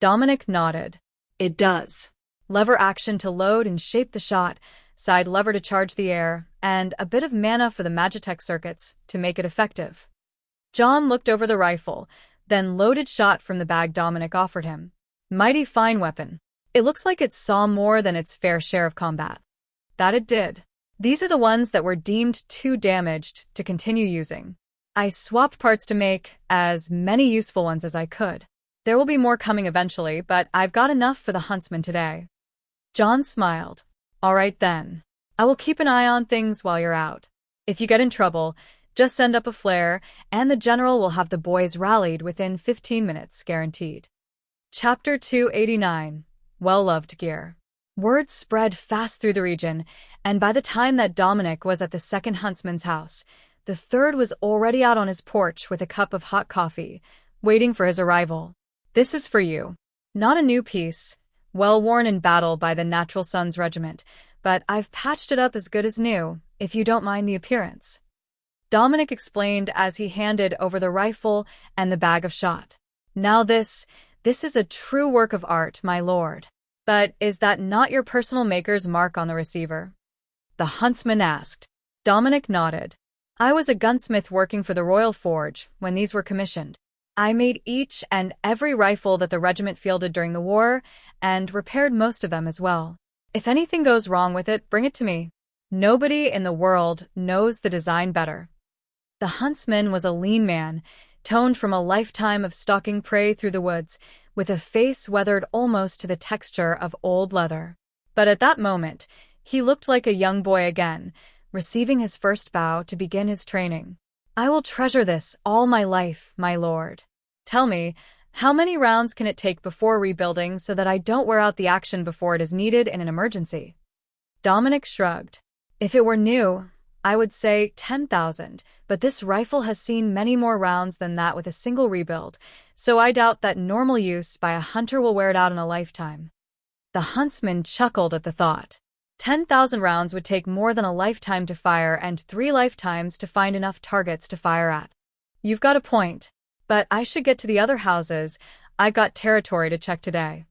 Dominic nodded. It does. Lever action to load and shape the shot, side lever to charge the Heir, and a bit of mana for the Magitech circuits to make it effective. John looked over the rifle, then loaded shot from the bag Dominic offered him. Mighty fine weapon. It looks like it saw more than its fair share of combat. That it did. These are the ones that were deemed too damaged to continue using. I swapped parts to make as many useful ones as I could. There will be more coming eventually, but I've got enough for the huntsman today. John smiled. All right then. I will keep an eye on things while you're out. If you get in trouble, just send up a flare, and the general will have the boys rallied within 15 minutes, guaranteed. Chapter 289. Well-loved gear. Word spread fast through the region, and by the time that Dominic was at the second huntsman's house, the third was already out on his porch with a cup of hot coffee, waiting for his arrival. This is for you. Not a new piece, well worn in battle by the Natural Sons Regiment, but I've patched it up as good as new, if you don't mind the appearance. Dominic explained as he handed over the rifle and the bag of shot. Now this is a true work of art, my lord. But is that not your personal maker's mark on the receiver? The huntsman asked. Dominic nodded. I was a gunsmith working for the Royal Forge when these were commissioned. I made each and every rifle that the regiment fielded during the war, and repaired most of them as well. If anything goes wrong with it, bring it to me. Nobody in the world knows the design better. The huntsman was a lean man, toned from a lifetime of stalking prey through the woods, with a face weathered almost to the texture of old leather. But at that moment, he looked like a young boy again, receiving his first bow to begin his training. I will treasure this all my life, my lord. Tell me, how many rounds can it take before rebuilding so that I don't wear out the action before it is needed in an emergency? Dominic shrugged. If it were new, I would say 10,000, but this rifle has seen many more rounds than that with a single rebuild, so I doubt that normal use by a hunter will wear it out in a lifetime. The huntsman chuckled at the thought. 10,000 rounds would take more than a lifetime to fire and 3 lifetimes to find enough targets to fire at. You've got a point, but I should get to the other houses. I've got territory to check today.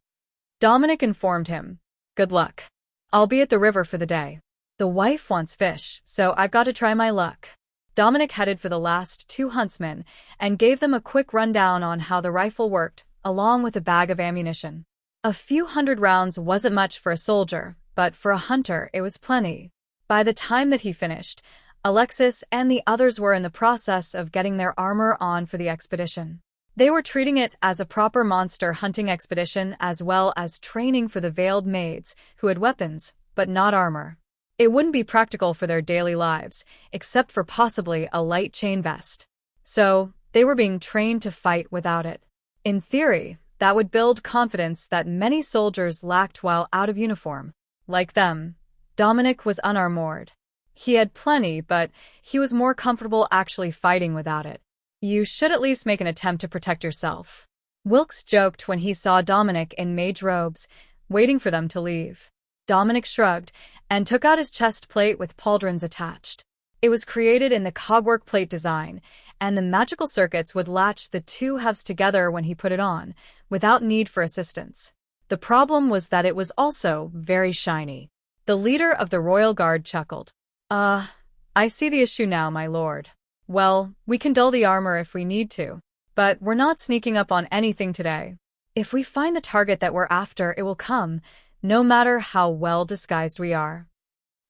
Dominic informed him. Good luck. I'll be at the river for the day. The wife wants fish, so I've got to try my luck. Dominic headed for the last 2 huntsmen and gave them a quick rundown on how the rifle worked, along with a bag of ammunition. A few hundred rounds wasn't much for a soldier, but for a hunter it was plenty. By the time that he finished, Alexis and the others were in the process of getting their armor on for the expedition. They were treating it as a proper monster hunting expedition as well as training for the veiled maids who had weapons, but not armor. It wouldn't be practical for their daily lives, except for possibly a light chain vest. So, they were being trained to fight without it. In theory, that would build confidence that many soldiers lacked while out of uniform. Like them, Dominic was unarmored. He had plenty, but he was more comfortable actually fighting without it. You should at least make an attempt to protect yourself. Wilkes joked when he saw Dominic in mage robes, waiting for them to leave. Dominic shrugged and took out his chest plate with pauldrons attached. It was created in the cogwork plate design, and the magical circuits would latch the 2 halves together when he put it on, without need for assistance. The problem was that it was also very shiny. The leader of the Royal Guard chuckled. I see the issue now, my lord. Well, we can dull the armor if we need to, but we're not sneaking up on anything today. If we find the target that we're after, it will come, no matter how well disguised we are.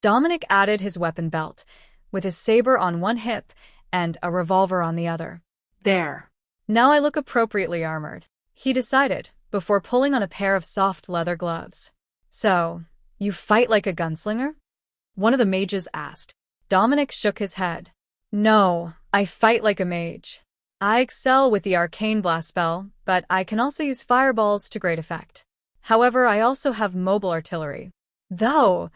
Dominic added his weapon belt, with his saber on one hip and a revolver on the other. There. Now I look appropriately armored, he decided, before pulling on a pair of soft leather gloves. So, you fight like a gunslinger? One of the mages asked. Dominic shook his head. No, I fight like a mage. I excel with the arcane blast spell, but I can also use fireballs to great effect. However, I also have mobile artillery. Though,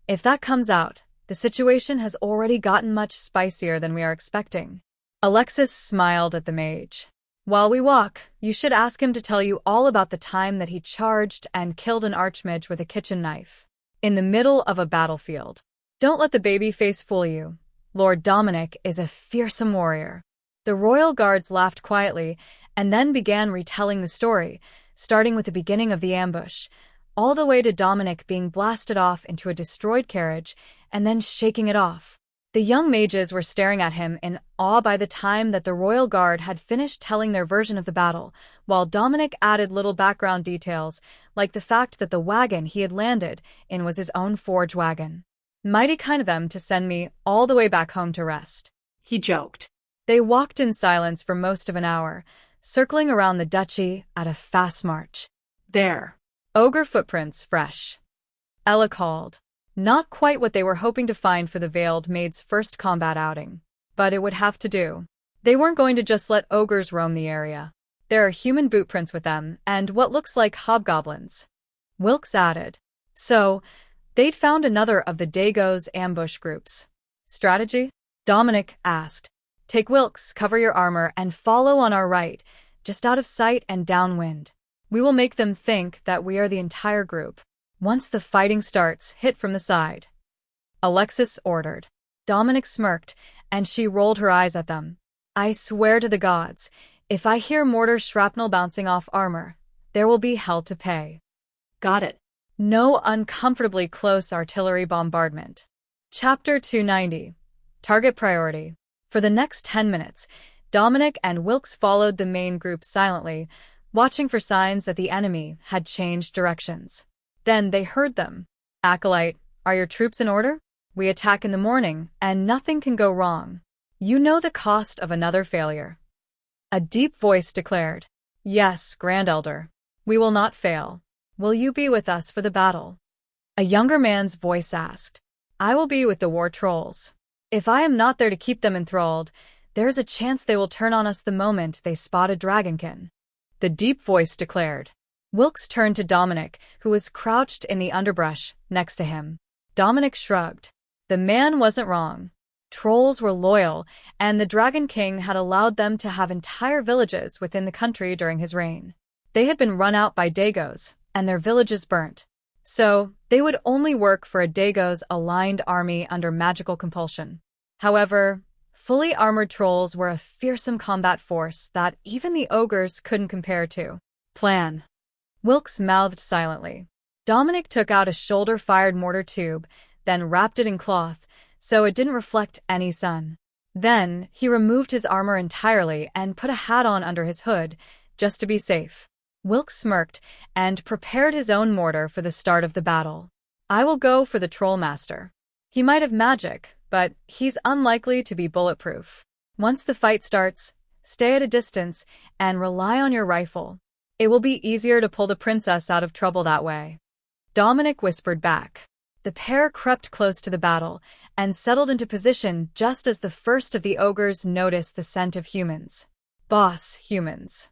if that comes out, the situation has already gotten much spicier than we are expecting. Alexis smiled at the mage. While we walk, you should ask him to tell you all about the time that he charged and killed an archmage with a kitchen knife. In the middle of a battlefield. Don't let the baby face fool you. Lord Dominic is a fearsome warrior. The royal guards laughed quietly and then began retelling the story, starting with the beginning of the ambush, all the way to Dominic being blasted off into a destroyed carriage and then shaking it off. The young mages were staring at him in awe by the time that the royal guard had finished telling their version of the battle, while Dominic added little background details, like the fact that the wagon he had landed in was his own forge wagon. Mighty kind of them to send me all the way back home to rest, he joked. They walked in silence for most of an hour, circling around the duchy at a fast march. There. Ogre footprints fresh. Ella called. Not quite what they were hoping to find for the Veiled Maid's first combat outing. But it would have to do. They weren't going to just let ogres roam the area. There are human bootprints with them, and what looks like hobgoblins. Wilkes added. So, they'd found another of the Dago's ambush groups. Strategy? Dominic asked. Take Wilkes, cover your armor, and follow on our right, just out of sight and downwind. We will make them think that we are the entire group. Once the fighting starts, hit from the side. Alexis ordered. Dominic smirked, and she rolled her eyes at them. I swear to the gods, if I hear mortar shrapnel bouncing off armor, there will be hell to pay. Got it. No uncomfortably close artillery bombardment. Chapter 290. Target priority. For the next 10 minutes, Dominic and Wilkes followed the main group silently, watching for signs that the enemy had changed directions. Then they heard them. Acolyte, are your troops in order? We attack in the morning, and nothing can go wrong. You know the cost of another failure. A deep voice declared. Yes, Grand Elder. We will not fail. Will you be with us for the battle? A younger man's voice asked. I will be with the war trolls. If I am not there to keep them enthralled, there is a chance they will turn on us the moment they spot a dragonkin. The deep voice declared. Wilkes turned to Dominic, who was crouched in the underbrush next to him. Dominic shrugged. The man wasn't wrong. Trolls were loyal, and the Dragon King had allowed them to have entire villages within the country during his reign. They had been run out by Dagos, and their villages burnt. So, they would only work for a Dagos aligned army under magical compulsion. However, fully armored trolls were a fearsome combat force that even the ogres couldn't compare to. Plan. Wilkes mouthed silently. Dominic took out a shoulder-fired mortar tube, then wrapped it in cloth, so it didn't reflect any sun. Then, he removed his armor entirely and put a hat on under his hood, just to be safe. Wilkes smirked and prepared his own mortar for the start of the battle. I will go for the Trollmaster. He might have magic, but he's unlikely to be bulletproof. Once the fight starts, stay at a distance and rely on your rifle. It will be easier to pull the princess out of trouble that way. Dominic whispered back. The pair crept close to the battle and settled into position just as the first of the ogres noticed the scent of humans. Boss humans.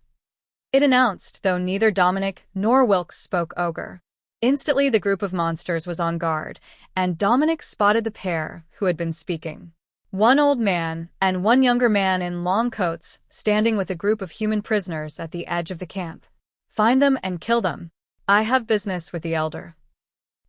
It announced, though neither Dominic nor Wilkes spoke ogre. Instantly the group of monsters was on guard, and Dominic spotted the pair who had been speaking. One old man and one younger man in long coats standing with a group of human prisoners at the edge of the camp. Find them and kill them. I have business with the elder.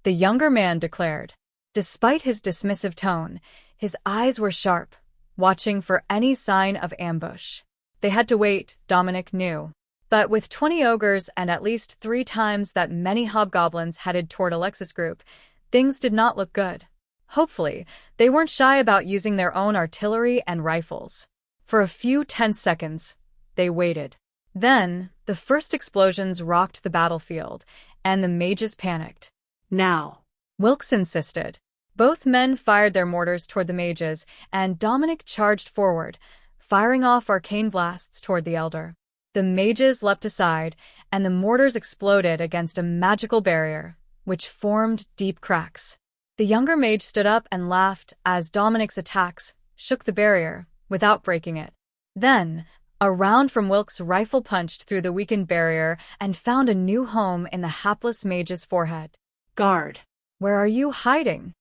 The younger man declared. Despite his dismissive tone, his eyes were sharp, watching for any sign of ambush. They had to wait, Dominic knew. But with 20 ogres and at least 3 times that many hobgoblins headed toward Alexis' group, things did not look good. Hopefully, they weren't shy about using their own artillery and rifles. For a few tense seconds, they waited. Then, the first explosions rocked the battlefield, and the mages panicked. Now, Wilkes insisted. Both men fired their mortars toward the mages, and Dominic charged forward, firing off arcane blasts toward the elder. The mages leapt aside, and the mortars exploded against a magical barrier, which formed deep cracks. The younger mage stood up and laughed as Dominic's attacks shook the barrier, without breaking it. Then, a round from Wilkes' rifle punched through the weakened barrier and found a new home in the hapless mage's forehead. Guard. Where are you hiding?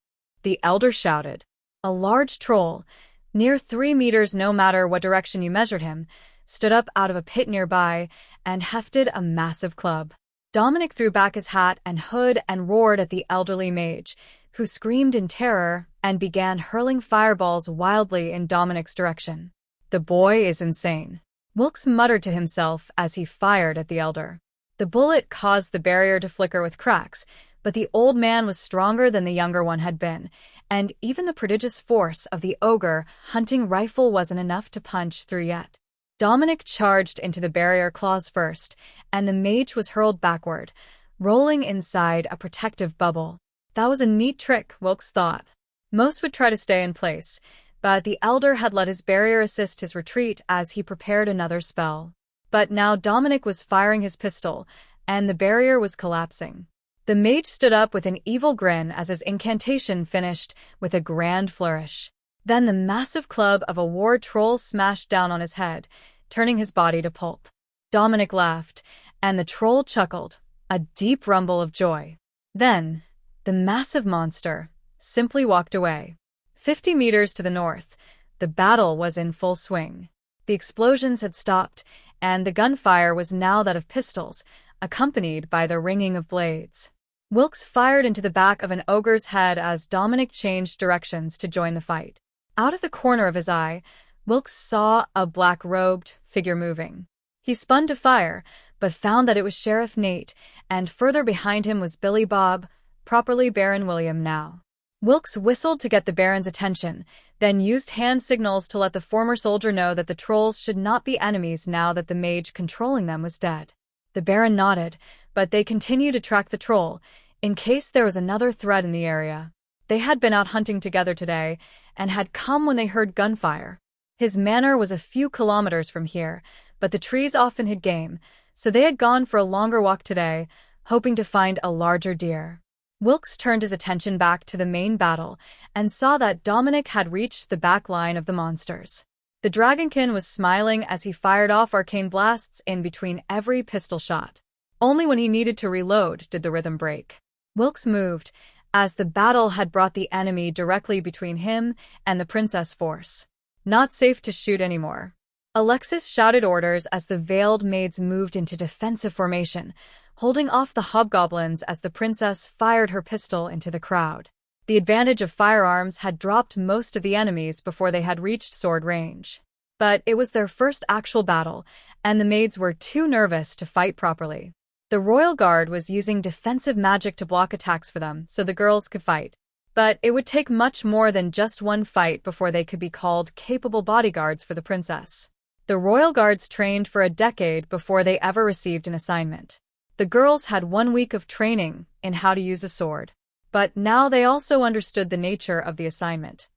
The elder shouted. A large troll, near 3 meters no matter what direction you measured him, stood up out of a pit nearby and hefted a massive club. Dominic threw back his hat and hood and roared at the elderly mage, who screamed in terror and began hurling fireballs wildly in Dominic's direction. "The boy is insane," Wilkes muttered to himself as he fired at the elder. The bullet caused the barrier to flicker with cracks, but the old man was stronger than the younger one had been, and even the prodigious force of the ogre hunting rifle wasn't enough to punch through yet. Dominic charged into the barrier claws first, and the mage was hurled backward, rolling inside a protective bubble. That was a neat trick, Wilkes thought. Most would try to stay in place, but the elder had let his barrier assist his retreat as he prepared another spell. But now Dominic was firing his pistol, and the barrier was collapsing. The mage stood up with an evil grin as his incantation finished with a grand flourish. Then the massive club of a war troll smashed down on his head, turning his body to pulp. Dominic laughed, and the troll chuckled, a deep rumble of joy. Then, the massive monster simply walked away. 50 meters to the north, the battle was in full swing. The explosions had stopped, and the gunfire was now that of pistols, accompanied by the ringing of blades. Wilkes fired into the back of an ogre's head as Dominic changed directions to join the fight. Out of the corner of his eye, Wilkes saw a black-robed figure moving. He spun to fire, but found that it was Sheriff Nate, and further behind him was Billy Bob, properly Baron William now. Wilkes whistled to get the Baron's attention, then used hand signals to let the former soldier know that the trolls should not be enemies now that the mage controlling them was dead. The Baron nodded, but they continued to track the troll, in case there was another threat in the area. They had been out hunting together today, and had come when they heard gunfire. His manor was a few kilometers from here, but the trees often hid game, so they had gone for a longer walk today, hoping to find a larger deer. Wilkes turned his attention back to the main battle, and saw that Dominic had reached the back line of the monsters. The dragonkin was smiling as he fired off arcane blasts in between every pistol shot. Only when he needed to reload did the rhythm break. Wilkes moved, as the battle had brought the enemy directly between him and the princess force. Not safe to shoot anymore. Alexis shouted orders as the veiled maids moved into defensive formation, holding off the hobgoblins as the princess fired her pistol into the crowd. The advantage of firearms had dropped most of the enemies before they had reached sword range. But it was their first actual battle, and the maids were too nervous to fight properly. The Royal Guard was using defensive magic to block attacks for them so the girls could fight. But it would take much more than just one fight before they could be called capable bodyguards for the princess. The Royal Guards trained for a decade before they ever received an assignment. The girls had 1 week of training in how to use a sword. But now they also understood the nature of the assignment.